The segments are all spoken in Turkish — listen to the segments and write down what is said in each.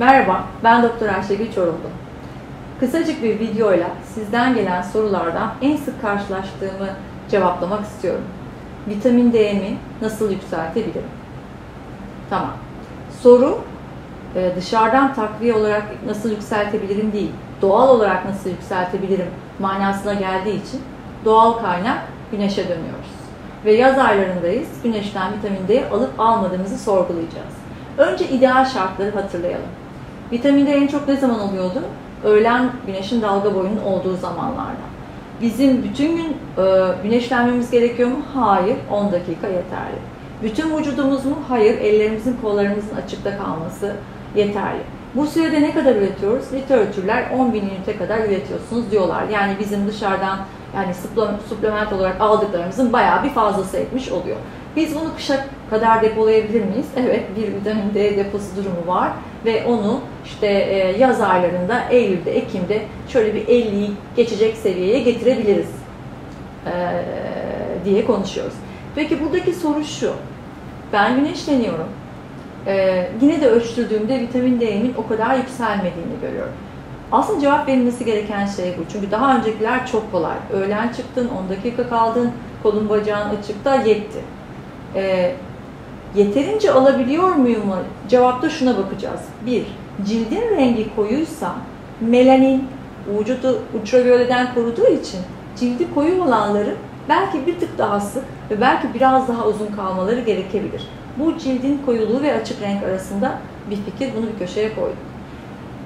Merhaba, ben Doktor Ayşegül Çorumlu. Kısacık bir videoyla sizden gelen sorulardan en sık karşılaştığımı cevaplamak istiyorum. Vitamin D'mi nasıl yükseltebilirim? Tamam. Soru dışarıdan takviye olarak nasıl yükseltebilirim değil, doğal olarak nasıl yükseltebilirim manasına geldiği için doğal kaynak güneşe dönüyoruz. Ve yaz aylarındayız, güneşten vitamin D alıp almadığımızı sorgulayacağız. Önce ideal şartları hatırlayalım. Vitamin D en çok ne zaman oluyordu? Öğlen güneşin dalga boyunun olduğu zamanlarda. Bizim bütün gün güneşlenmemiz gerekiyor mu? Hayır, 10 dakika yeterli. Bütün vücudumuz mu? Hayır, ellerimizin, kollarımızın açıkta kalması yeterli. Bu sürede ne kadar üretiyoruz? Literatürler 10.000 ünite kadar üretiyorsunuz diyorlar. Yani bizim dışarıdan suplement olarak aldıklarımızın bayağı bir fazlası etmiş oluyor. Biz bunu kışa kadar depolayabilir miyiz? Evet, bir vitamin D deposu durumu var ve onu işte yaz aylarında, Eylül'de, Ekim'de şöyle bir 50'yi geçecek seviyeye getirebiliriz diye konuşuyoruz. Peki buradaki soru şu, ben güneşleniyorum. Yine de ölçtürdüğümde vitamin D'nin o kadar yükselmediğini görüyorum. Aslında cevap verilmesi gereken şey bu. Çünkü daha öncekiler çok kolay. Öğlen çıktın, 10 dakika kaldın, kolun bacağın açıkta, yetti. Yeterince alabiliyor muyum? Cevapta şuna bakacağız. 1. Cildin rengi koyuysa melanin vücudu ultraviyoleden koruduğu için cildi koyu olanların belki bir tık daha sık ve belki biraz daha uzun kalmaları gerekebilir. Bu cildin koyuluğu ve açık renk arasında bir fikir. Bunu bir köşeye koyduk.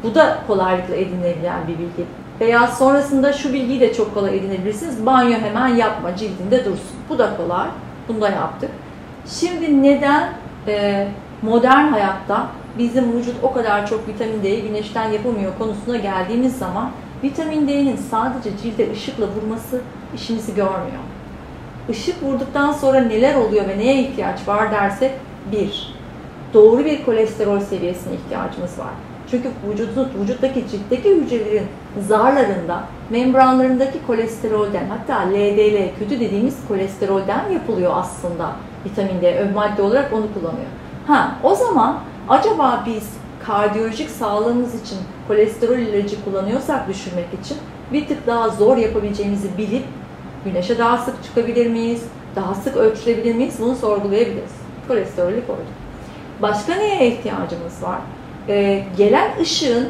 Bu da kolaylıkla edinilebilen bir bilgi. Veya sonrasında şu bilgiyi de çok kolay edinebilirsiniz. Banyo hemen yapma, cildinde dursun. Bu da kolay. Bunu da yaptık. Şimdi neden modern hayatta bizim vücut o kadar çok vitamin D'yi güneşten yapamıyor konusuna geldiğimiz zaman vitamin D'nin sadece cilde ışıkla vurması işimizi görmüyor. Işık vurduktan sonra neler oluyor ve neye ihtiyaç var dersek 1. Doğru bir kolesterol seviyesine ihtiyacımız var. Çünkü vücuttaki ciltteki hücrelerin zarlarında, membranlarındaki kolesterolden, hatta LDL, kötü dediğimiz kolesterolden yapılıyor aslında vitamin D. Ön madde olarak onu kullanıyor. O zaman acaba biz kardiyolojik sağlığımız için kolesterol ilacı kullanıyorsak düşürmek için bir tık daha zor yapabileceğimizi bilip güneşe daha sık çıkabilir miyiz? Daha sık ölçülebilir miyiz? Bunu sorgulayabiliriz. Kolesterolü koyduk. Başka neye ihtiyacımız var? Gelen ışığın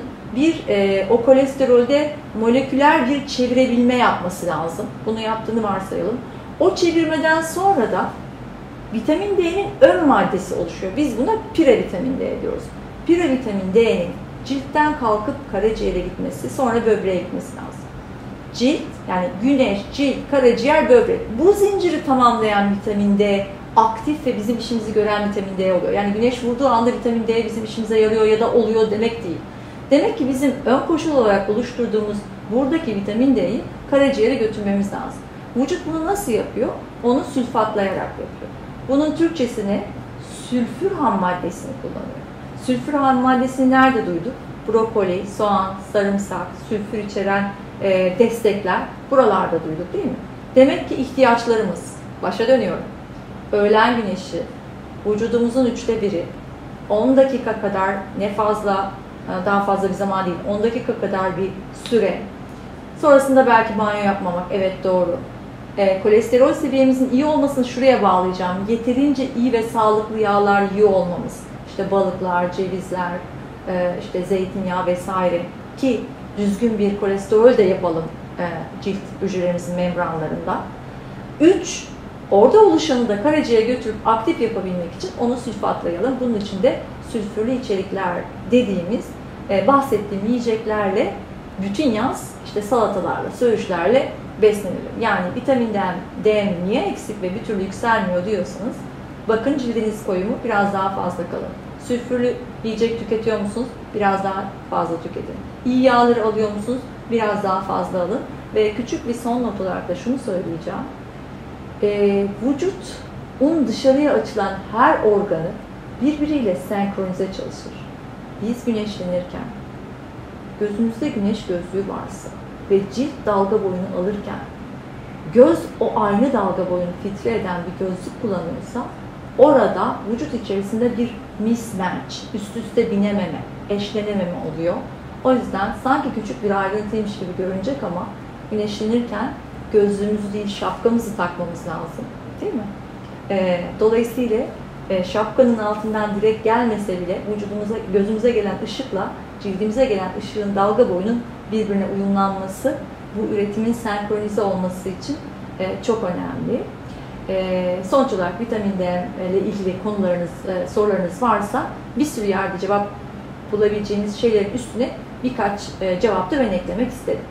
o kolesterolde moleküler bir çevirebilme yapması lazım. Bunu yaptığını varsayalım. O çevirmeden sonra da vitamin D'nin ön maddesi oluşuyor. Biz buna pirevitamin D diyoruz. Pirevitamin D'nin ciltten kalkıp karaciğere gitmesi, sonra böbreğe gitmesi lazım. Cilt, yani güneş, cilt, karaciğer, böbrek. Bu zinciri tamamlayan vitamin D aktif ve bizim işimizi gören vitamin D oluyor. Yani güneş vurduğu anda vitamin D bizim işimize yarıyor ya da oluyor demek değil. Demek ki bizim ön koşul olarak oluşturduğumuz buradaki vitamin D'yi karaciğere götürmemiz lazım. Vücut bunu nasıl yapıyor? Onu sülfatlayarak yapıyor. Bunun Türkçesini sülfür ham maddesini kullanıyor. Sülfür ham maddesini nerede duyduk? Brokoli, soğan, sarımsak, sülfür içeren destekler buralarda duyduk değil mi? Demek ki ihtiyaçlarımız, başa dönüyorum. Öğlen güneşi, vücudumuzun 1/3, 10 dakika kadar ne fazla, daha fazla bir zaman değil, 10 dakika kadar bir süre. Sonrasında belki banyo yapmamak, evet doğru. Kolesterol seviyemizin iyi olmasını şuraya bağlayacağım. Yeterince iyi ve sağlıklı yağlar yiyor olmamız. İşte balıklar, cevizler, işte zeytinyağı vesaire ki düzgün bir kolesterol de yapalım cilt hücrelerimizin membranlarında. 3. Orada oluşanı da karaciğere götürüp aktif yapabilmek için onu sülfatlayalım. Bunun için de sülfürlü içerikler dediğimiz bahsettiğim yiyeceklerle bütün yaz işte salatalarla, söğüşlerle beslenelim. Yani vitamin D niye eksik ve bir türlü yükselmiyor diyorsanız bakın cildiniz koyu mu? Biraz daha fazla kalın. Sülfürlü yiyecek tüketiyor musunuz? Biraz daha fazla tüketin. İyi yağları alıyor musunuz? Biraz daha fazla alın. Ve küçük bir son not olarak da şunu söyleyeceğim. Vücutun dışarıya açılan her organı birbiriyle senkronize çalışır. Biz güneşlenirken gözümüzde güneş gözlüğü varsa ve cilt dalga boyunu alırken göz o aynı dalga boyunu filtre eden bir gözlük kullanıyorsa orada vücut içerisinde bir mismatch, üst üste binememe, eşlenememe oluyor. O yüzden sanki küçük bir ayrıntıymış gibi görünecek ama güneşlenirken gözlüğümüzü değil şapkamızı takmamız lazım. Değil mi? Dolayısıyla şapkanın altından direkt gelmese bile vücudumuza, gözümüze gelen ışıkla cildimize gelen ışığın dalga boyunun birbirine uyumlanması, bu üretimin senkronize olması için çok önemli. Sonuç olarak vitamin D ile ilgili konularınız, sorularınız varsa bir sürü yerde cevap bulabileceğiniz şeylerin üstüne birkaç cevap da ben eklemek istedim.